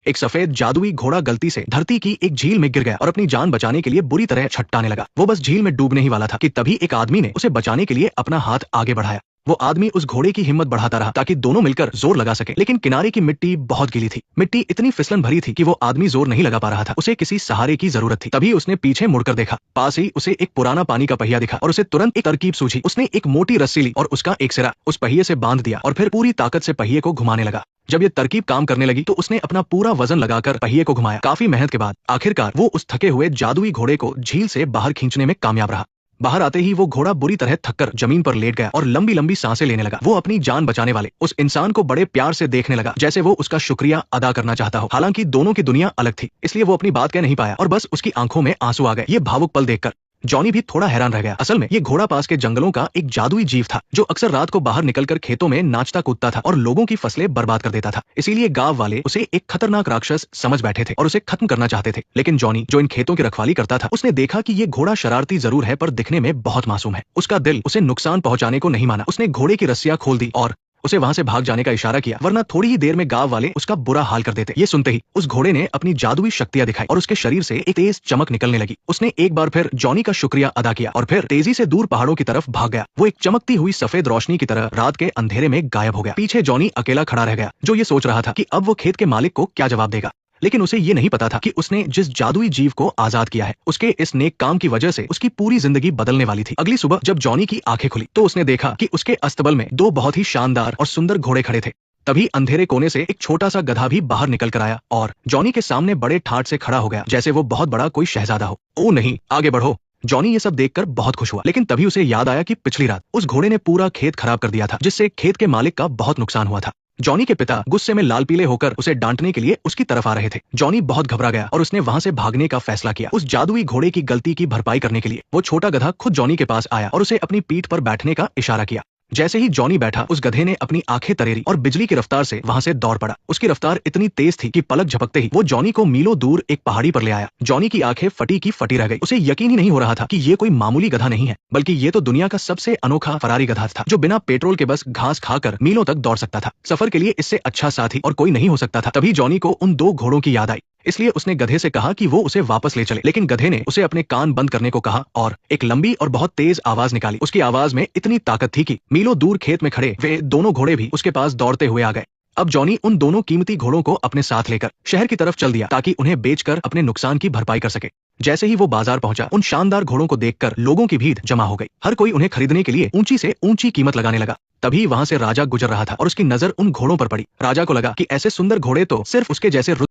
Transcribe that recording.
एक सफेद जादुई घोड़ा गलती से धरती की एक झील में गिर गया और अपनी जान बचाने के लिए बुरी तरह छटपटाने लगा। वो बस झील में डूबने ही वाला था कि तभी एक आदमी ने उसे बचाने के लिए अपना हाथ आगे बढ़ाया। वो आदमी उस घोड़े की हिम्मत बढ़ाता रहा ताकि दोनों मिलकर जोर लगा सके, लेकिन किनारे की मिट्टी बहुत गीली थी। मिट्टी इतनी फिसलन भरी थी कि वो आदमी जोर नहीं लगा पा रहा था। उसे किसी सहारे की जरूरत थी। तभी उसने पीछे मुड़कर देखा। पास ही उसे एक पुराना पानी का पहिया दिखा और उसे तुरंत एक तरकीब सूझी। उसने एक मोटी रस्सी ली और उसका एक सिरा उस पहिए से बांध दिया और फिर पूरी ताकत से पहिए को घुमाने लगा। जब ये तरकीब काम करने लगी तो उसने अपना पूरा वजन लगाकर पहिए को घुमाया। काफी मेहनत के बाद आखिरकार वो उस थके हुए जादुई घोड़े को झील से बाहर खींचने में कामयाब रहा। बाहर आते ही वो घोड़ा बुरी तरह थककर जमीन पर लेट गया और लंबी लंबी सांसें लेने लगा। वो अपनी जान बचाने वाले उस इंसान को बड़े प्यार से देखने लगा, जैसे वो उसका शुक्रिया अदा करना चाहता हो। हालांकि दोनों की दुनिया अलग थी, इसलिए वो अपनी बात कह नहीं पाया और बस उसकी आंखों में आंसू आ गए। ये भावुक पल देखकर जॉनी भी थोड़ा हैरान रह गया। असल में ये घोड़ा पास के जंगलों का एक जादुई जीव था जो अक्सर रात को बाहर निकलकर खेतों में नाचता कूदता था और लोगों की फसलें बर्बाद कर देता था। इसीलिए गांव वाले उसे एक खतरनाक राक्षस समझ बैठे थे और उसे खत्म करना चाहते थे। लेकिन जॉनी, जो इन खेतों की रखवाली करता था, उसने देखा कि ये घोड़ा शरारती जरूर है पर दिखने में बहुत मासूम है। उसका दिल उसे नुकसान पहुंचाने को नहीं माना। उसने घोड़े की रस्सियां खोल दी और उसे वहां से भाग जाने का इशारा किया, वरना थोड़ी ही देर में गांव वाले उसका बुरा हाल कर देते। ये सुनते ही उस घोड़े ने अपनी जादुई शक्तियां दिखाई और उसके शरीर से एक तेज चमक निकलने लगी। उसने एक बार फिर जॉनी का शुक्रिया अदा किया और फिर तेजी से दूर पहाड़ों की तरफ भाग गया। वो एक चमकती हुई सफेद रोशनी की तरह रात के अंधेरे में गायब हो गया। पीछे जॉनी अकेला खड़ा रह गया, जो ये सोच रहा था कि अब वो खेत के मालिक को क्या जवाब देगा। लेकिन उसे ये नहीं पता था कि उसने जिस जादुई जीव को आजाद किया है, उसके इस नेक काम की वजह से उसकी पूरी जिंदगी बदलने वाली थी। अगली सुबह जब जॉनी की आंखें खुली तो उसने देखा कि उसके अस्तबल में दो बहुत ही शानदार और सुंदर घोड़े खड़े थे। तभी अंधेरे कोने से एक छोटा सा गधा भी बाहर निकल कर आया और जॉनी के सामने बड़े ठाट से खड़ा हो गया, जैसे वो बहुत बड़ा कोई शहजादा हो। ओ नहीं, आगे बढ़ो। जॉनी ये सब देखकर बहुत खुश हुआ, लेकिन तभी उसे याद आया कि पिछली रात उस घोड़े ने पूरा खेत खराब कर दिया था, जिससे खेत के मालिक का बहुत नुकसान हुआ था। जॉनी के पिता गुस्से में लाल पीले होकर उसे डांटने के लिए उसकी तरफ आ रहे थे। जॉनी बहुत घबरा गया और उसने वहां से भागने का फैसला किया। उस जादुई घोड़े की गलती की भरपाई करने के लिए वो छोटा गधा खुद जॉनी के पास आया और उसे अपनी पीठ पर बैठने का इशारा किया। जैसे ही जॉनी बैठा, उस गधे ने अपनी आंखें तरेरी और बिजली की रफ्तार से वहां से दौड़ पड़ा। उसकी रफ्तार इतनी तेज थी कि पलक झपकते ही वो जॉनी को मीलों दूर एक पहाड़ी पर ले आया। जॉनी की आंखें फटी की फटी रह गई। उसे यकीन ही नहीं हो रहा था कि ये कोई मामूली गधा नहीं है, बल्कि ये तो दुनिया का सबसे अनोखा फरारी गधा था, जो बिना पेट्रोल के बस घास खाकर मीलों तक दौड़ सकता था। सफर के लिए इससे अच्छा साथी और कोई नहीं हो सकता था। तभी जॉनी को उन दो घोड़ों की याद आई, इसलिए उसने गधे से कहा कि वो उसे वापस ले चले। लेकिन गधे ने उसे अपने कान बंद करने को कहा और एक लंबी और बहुत तेज आवाज निकाली। उसकी आवाज में इतनी ताकत थी कि मीलों दूर खेत में खड़े वे दोनों घोड़े भी उसके पास दौड़ते हुए आ गए। अब जॉनी उन दोनों कीमती घोड़ों को अपने साथ लेकर शहर की तरफ चल दिया ताकि उन्हें बेचकर अपने नुकसान की भरपाई कर सके। जैसे ही वो बाजार पहुंचा, उन शानदार घोड़ों को देखकर लोगों की भीड़ जमा हो गई। हर कोई उन्हें खरीदने के लिए ऊंची से ऊंची कीमत लगाने लगा। तभी वहां से राजा गुजर रहा था और उसकी नजर उन घोड़ों पर पड़ी। राजा को लगा कि ऐसे सुंदर घोड़े तो सिर्फ उसके जैसे